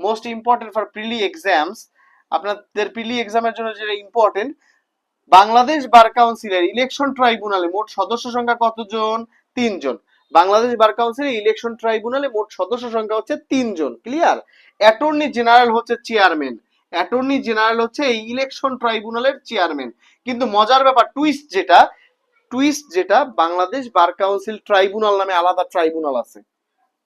Most important for prelim exams, আপনাদের prelim এক্সামের জন্য যেটা ইম্পর্টেন্ট, বাংলাদেশ বার কাউন্সিলের ইলেকশন ট্রাইব্যুনালে মোট সদস্য সংখ্যা কতজন? 3 জন। বাংলাদেশ বার কাউন্সিলের ইলেকশন ট্রাইব্যুনালে মোট সদস্য সংখ্যা হচ্ছে 3 জন। ক্লিয়ার? অ্যাটর্নি জেনারেল হচ্ছে চেয়ারম্যান, অ্যাটর্নি জেনারেল হচ্ছে এই ইলেকশন ট্রাইব্যুনালের চেয়ারম্যান। কিন্তু মজার ব্যাপার, টুইস্ট যেটা বাংলাদেশ বার কাউন্সিল ট্রাইব্যুনাল নামে আলাদা ট্রাইব্যুনাল আছে।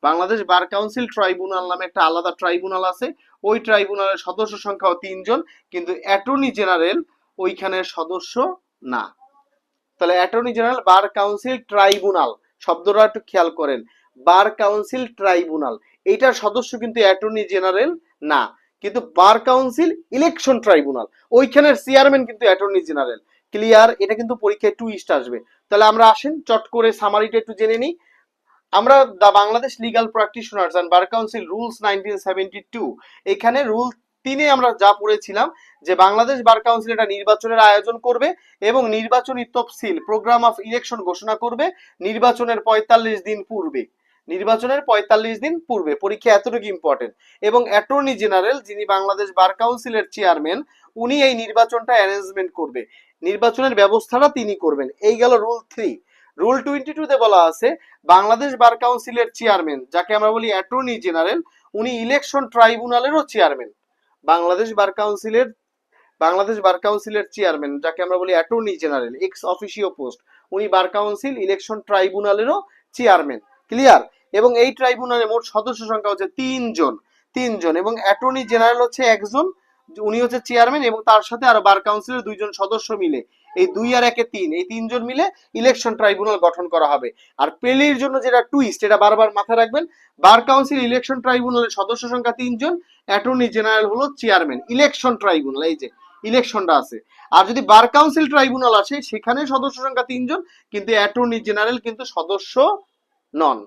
বাংলাদেশ বার কাউন্সিল ট্রাইব্যুনাল নামে একটা আলাদা ট্রাইব্যুনাল আছে। ওই ট্রাইব্যুনালের সদস্য সংখ্যাও 3 জন, কিন্তু অ্যাটর্নি জেনারেল ওইখানের সদস্য না। তাহলে attorney general bar council tribunal, শব্দটা একটু খেয়াল করেন, বার কাউন্সিল ট্রাইব্যুনাল, এইটার সদস্য কিন্তু অ্যাটর্নি জেনারেল না, কিন্তু বার কাউন্সিল ইলেকশন ট্রাইব্যুনাল ওইখানের চেয়ারম্যান কিন্তু অ্যাটর্নি জেনারেল। ক্লিয়ার? এটা কিন্তু পরীক্ষায় টুইস্ট আসবে। তাহলে আমরা আসেন চট করে সামারিটা একটু জেনে নিই। আমরা the Bangladesh legal practitioners and bar council rules 1972, এখানে রুল 3-এ আমরা যা পড়েছিলাম যে বাংলাদেশ বার কাউন্সিল এটা নির্বাচনের আয়োজন করবে এবং নির্বাচনী তফসিল প্রোগ্রাম অফ ইলেকশন ঘোষণা করবে নির্বাচনের 45 দিন পূর্বে। নির্বাচনের 45 দিন পূর্বে, পরীক্ষা এতটুকু ইম্পর্টেন্ট। এবং অ্যাটর্নি জেনারেল যিনি বাংলাদেশ বার কাউন্সিলের চেয়ারম্যান, উনি এই নির্বাচনটা অ্যারেঞ্জমেন্ট করবে, নির্বাচনের ব্যবস্থাটা তিনি করবেন। এই গেল রুল 3। রুল 22-তে বলা আছে বাংলাদেশ বার কাউন্সিলের চেয়ারম্যান যাকে আমরা বলি অ্যাটর্নি জেনারেল, উনি ইলেকশন ট্রাইব্যুনালেরও চেয়ারম্যান। বাংলাদেশ বার কাউন্সিলের চেয়ারম্যান যাকে আমরা বলি attorney general, ex officio post, উনি বার কাউন্সিল ইলেকশন ট্রাইব্যুনালেরও চেয়ারম্যান। ক্লিয়ার? এবং এই ট্রাইব্যুনালে মোট সদস্য সংখ্যা হচ্ছে 3 জন, 3 জন, এবং অ্যাটর্নি জেনারেল হচ্ছে একজন, উনি হচ্ছে চেয়ারম্যান, এবং তার সাথে আরো বার কাউন্সিলের 2 জন সদস্য মিলে, এই 2 আর 1 3, এই 3 জন মিলে ইলেকশন ট্রাইব্যুনাল গঠন করা হবে। আর প্লেলির জন্য যেটা টুইস্ট, এটা বারবার মাথায় রাখবেন, বার কাউন্সিল ইলেকশন ট্রাইব্যুনালের সদস্য সংখ্যা 3 জন, অ্যাটর্নি জেনারেল হলো চেয়ারম্যান ইলেকশন ট্রাইব্যুনাল, এই যে ইলেকশনটা আছে। আর যদি বার কাউন্সিল ট্রাইব্যুনাল আসে সেখানে সদস্য সংখ্যা 3 জন, কিন্তু অ্যাটর্নি জেনারেল কিন্তু সদস্য নন।